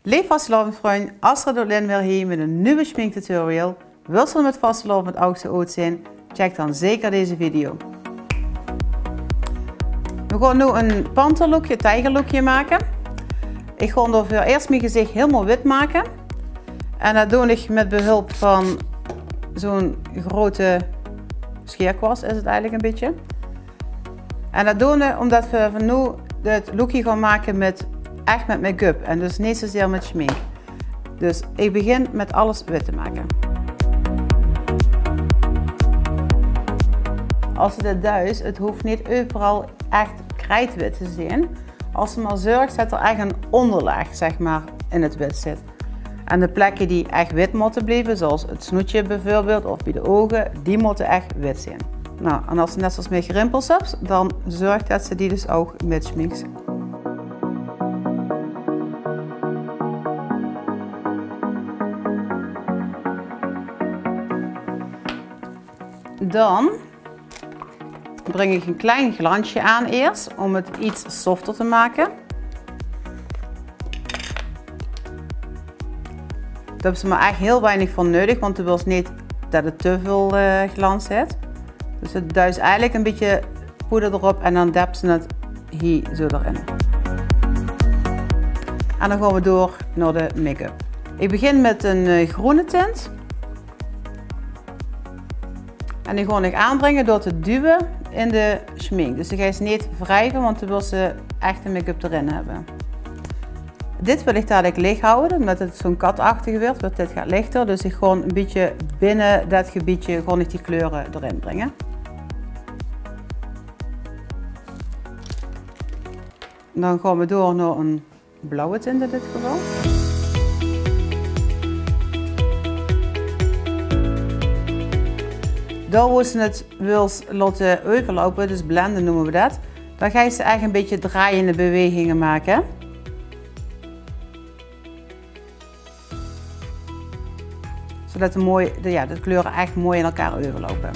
Lief vastelovend vriend, Astrid Dotlin weer hier met een nieuwe schminktutorial. Wil je met vastelovend met oudste oud zijn? Check dan zeker deze video. We gaan nu een panterlookje, tijgerlookje maken. Ik ga er voor eerst mijn gezicht helemaal wit maken. En dat doe ik met behulp van zo'n grote scheerkwast is het eigenlijk een beetje. En dat doen we omdat we van nu het lookje gaan maken met echt met make-up en dus niet zozeer met schmink. Dus ik begin met alles wit te maken. Als je dit duist, het hoeft niet overal echt krijtwit te zijn. Als je maar zorgt dat er echt een onderlaag zeg maar, in het wit zit. En de plekken die echt wit moeten blijven, zoals het snoetje bijvoorbeeld of bij de ogen, die moeten echt wit zijn. Nou, en als je net zoals met rimpels hebt, dan zorg dat ze die dus ook wit schminkt. Dan breng ik een klein glansje aan eerst om het iets softer te maken. Daar hebben ze maar echt heel weinig van nodig, want je wilt niet dat het te veel glans heeft. Dus het duist eigenlijk een beetje poeder erop en dan dep ze het hier zo erin. En dan gaan we door naar de make-up. Ik begin met een groene tint. En die ga ik aanbrengen door te duwen in de schmink. Dus die ga je niet wrijven, want dan wil ze echt de make-up erin hebben. Dit wil ik dadelijk licht houden, omdat het zo'n katachtig wordt dit gaat lichter. Dus ik ga een beetje binnen dat gebiedje gewoon die kleuren erin brengen. Dan gaan we door naar een blauwe tint in dit geval. Daar waar ze het wil laten overlopen, dus blenden noemen we dat, dan ga je ze echt een beetje draaiende bewegingen maken. Zodat de kleuren echt mooi in elkaar overlopen.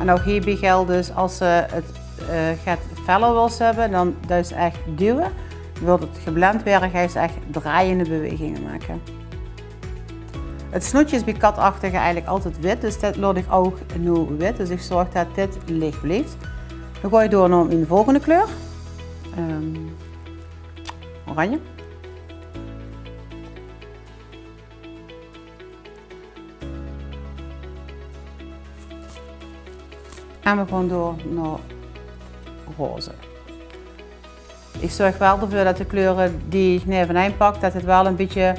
En ook hierbij geldt dus als ze het gaat feller wil hebben, dan dus echt duwen. Wil het geblend werden, ga je echt draaiende bewegingen maken. Het snoetje is bij katachtige eigenlijk altijd wit, dus dit laat ik ook nu wit. Dus ik zorg dat dit licht blijft. Dan ga je door naar een volgende kleur. Oranje. En we gaan door naar roze. Ik zorg wel ervoor dat de kleuren die ik nevenaan pak, dat het wel een beetje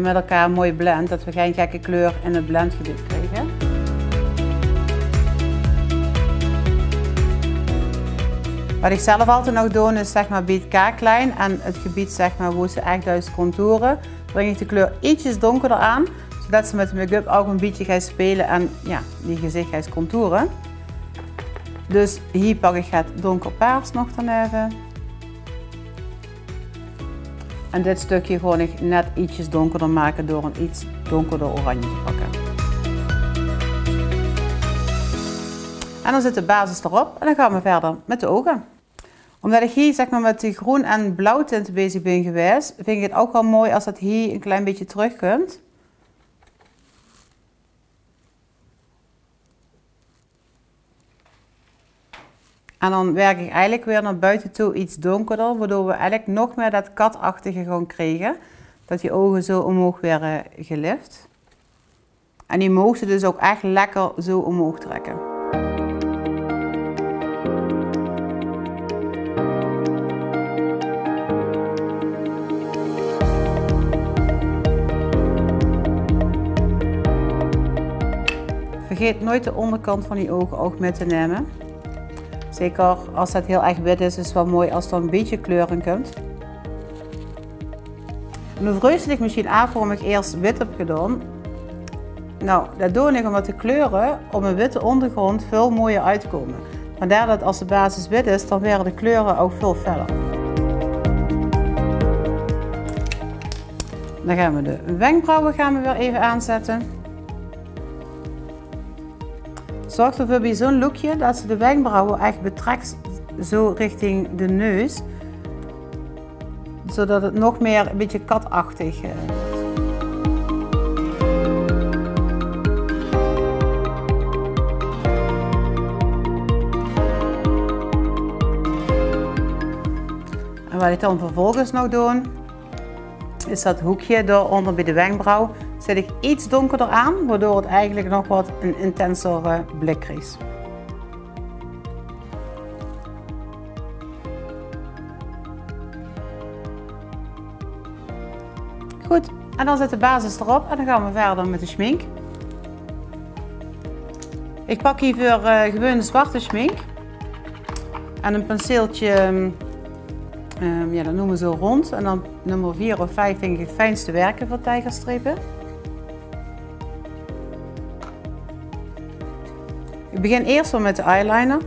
met elkaar mooi blendt. Dat we geen gekke kleur in het blendgebied krijgen. Wat ik zelf altijd nog doe is zeg maar bij het kaaklijn en het gebied zeg maar, waar ze echt juist contouren, breng ik de kleur ietsjes donkerder aan, zodat ze met de make-up ook een beetje gaan spelen en ja, die gezicht gaat contouren. Dus hier pak ik het donkerpaars nog dan even. En dit stukje ga ik net ietsjes donkerder maken door een iets donkerder oranje te pakken. En dan zit de basis erop en dan gaan we verder met de ogen. Omdat ik hier zeg maar, met die groen en blauw tint bezig ben geweest, vind ik het ook wel mooi als dat hier een klein beetje terugkomt. En dan werk ik eigenlijk weer naar buiten toe iets donkerder, waardoor we eigenlijk nog meer dat katachtige gaan krijgen. Dat die ogen zo omhoog werden gelift. En die mogen ze dus ook echt lekker zo omhoog trekken. Vergeet nooit de onderkant van die ogen ook mee te nemen. Zeker als het heel erg wit is het wel mooi als er een beetje kleur in komt. Nu vrees ik misschien aan waarom ik eerst wit heb gedaan. Nou, dat doe ik omdat de kleuren op een witte ondergrond veel mooier uitkomen. Vandaar dat als de basis wit is, dan werden de kleuren ook veel feller. Dan gaan we de wenkbrauwen weer even aanzetten. zorgt ervoor bij zo'n lookje dat ze de wenkbrauwen echt betrekt zo richting de neus. Zodat het nog meer een beetje katachtig wordt. En wat ik dan vervolgens nog doe, is dat hoekje daaronder bij de wenkbrauw zet ik iets donkerder aan, waardoor het eigenlijk nog wat een intensere blik krijgt. Goed, en dan zit de basis erop en dan gaan we verder met de schmink. Ik pak hiervoor gewoon zwarte schmink en een penseeltje. Ja, dat noemen we zo rond en dan nummer 4 of 5 vind ik het fijnste werken voor tijgerstrepen. Ik begin eerst wel met de eyeliner.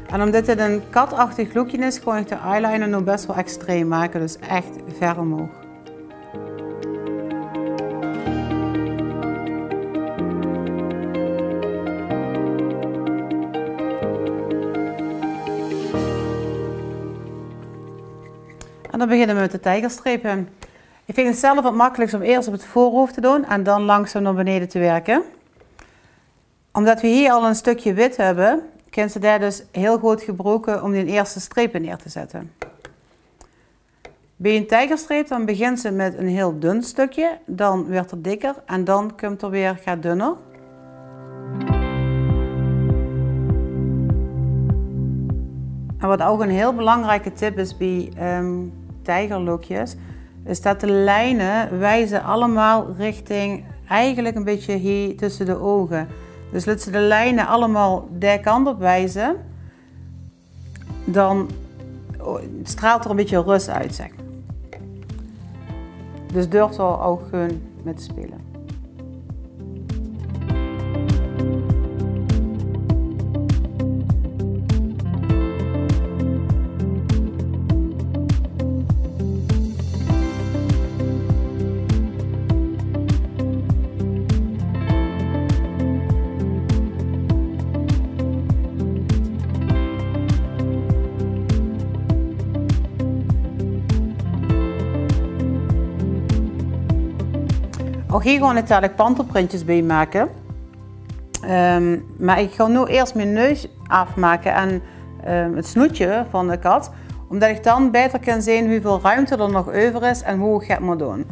En omdat dit een katachtig lookje is, ga ik de eyeliner nog best wel extreem maken, dus echt ver omhoog. En dan beginnen we met de tijgerstrepen. Ik vind het zelf het makkelijkst om eerst op het voorhoofd te doen en dan langzaam naar beneden te werken. Omdat we hier al een stukje wit hebben, kunnen ze daar dus heel goed gebruiken om die eerste strepen neer te zetten. Bij een tijgerstreep dan begint ze met een heel dun stukje, dan wordt het dikker en dan komt er weer gaat dunner. En wat ook een heel belangrijke tip is bij tijgerlookjes, is dat de lijnen wijzen allemaal richting eigenlijk een beetje hier tussen de ogen. Dus laat ze de lijnen allemaal die kant op wijzen, dan straalt er een beetje rust uit, zeg. Dus durf er ook gewoon mee te spelen. Ook hier gewoon natuurlijk panterprintjes bij maken. Maar ik ga nu eerst mijn neus afmaken en het snoetje van de kat. Omdat ik dan beter kan zien hoeveel ruimte er nog over is en hoe ik het moet doen.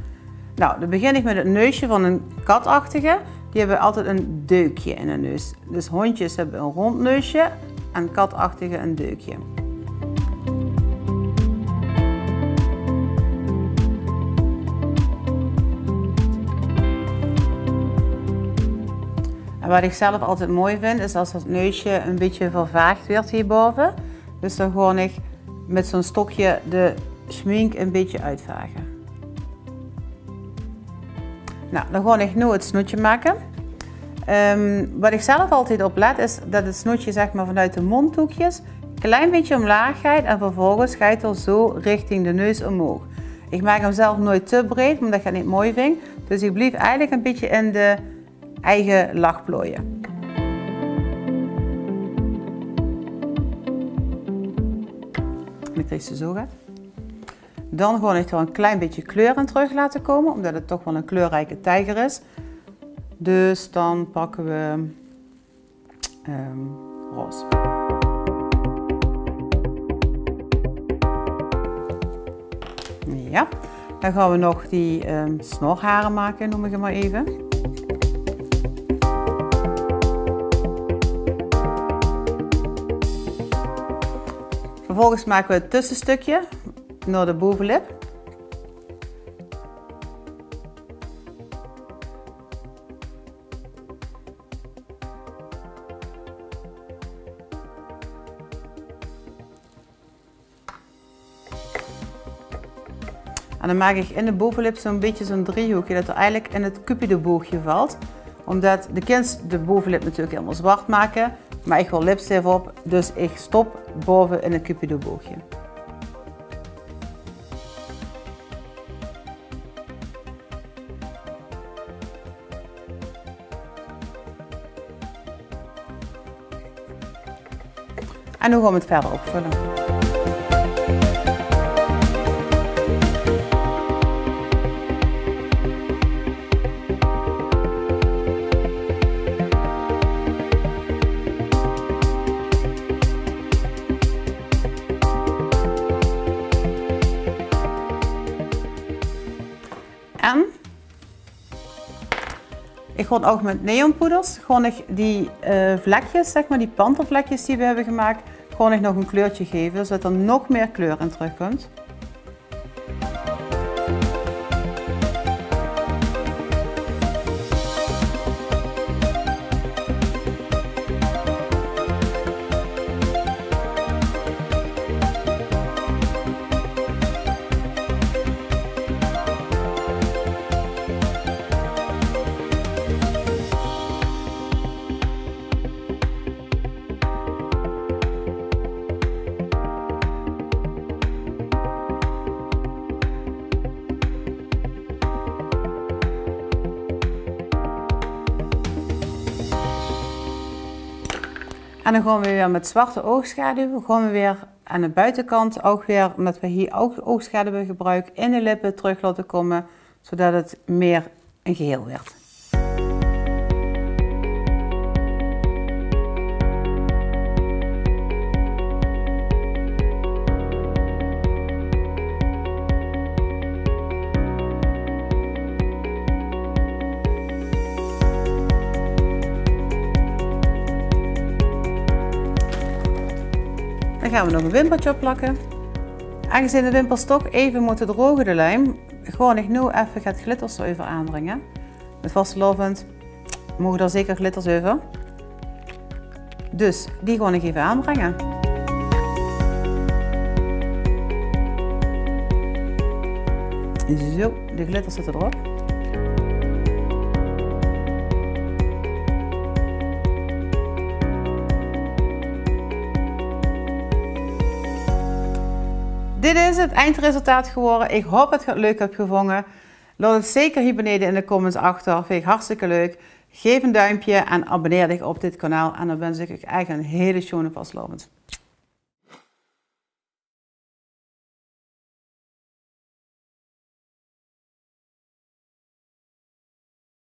Nou, dan begin ik met het neusje van een katachtige. Die hebben altijd een deukje in de neus. Dus hondjes hebben een rond neusje en katachtige een deukje. En wat ik zelf altijd mooi vind, is als het neusje een beetje vervaagd wordt hierboven. Dus dan gewoon ik met zo'n stokje de schmink een beetje uitvagen. Nou, dan ga ik nu het snoetje maken. Wat ik zelf altijd op let, is dat het snoetje zeg maar vanuit de mondhoekjes een klein beetje omlaag gaat en vervolgens gaat het zo richting de neus omhoog. Ik maak hem zelf nooit te breed, omdat ik het niet mooi vind. Dus ik blijf eigenlijk een beetje in de eigen lachplooien. En ik krijg ze zo gaat. Dan ga ik er een klein beetje kleur in terug laten komen, omdat het toch wel een kleurrijke tijger is. Dus dan pakken we roze. Ja, dan gaan we nog die snorharen maken, noem ik het maar even. Vervolgens maken we het tussenstukje naar de bovenlip. En dan maak ik in de bovenlip zo'n beetje zo'n driehoekje dat er eigenlijk in het cupidoboogje valt. Omdat de kind de bovenlip natuurlijk helemaal zwart maken, maar ik wil lipstift op, dus ik stop boven in het cupidoboogje. En nu gaan we het verder opvullen. En ik ga ook met neonpoeders, gewoon ik die vlekjes, zeg maar die pantervlekjes die we hebben gemaakt, gewoon ik nog een kleurtje geven, zodat er nog meer kleur in terugkomt. En dan gaan we weer met zwarte oogschaduw, gaan we weer aan de buitenkant ook weer, omdat we hier ook oogschaduw gebruiken, in de lippen terug laten komen, zodat het meer een geheel werd. Dan gaan we nog een wimpertje opplakken. Aangezien de wimpers toch even moeten drogen, de lijm, gewoon ik nu even het glitters erover aanbrengen. Met vastelovend mogen er zeker glitters over. Dus die gewoon ik even aanbrengen. Zo, de glitters zitten erop. Dit is het eindresultaat geworden. Ik hoop dat je het leuk hebt gevonden. Laat het zeker hier beneden in de comments achter. Vind ik hartstikke leuk. Geef een duimpje en abonneer je op dit kanaal. En dan wens ik je echt een hele schone vastelovend.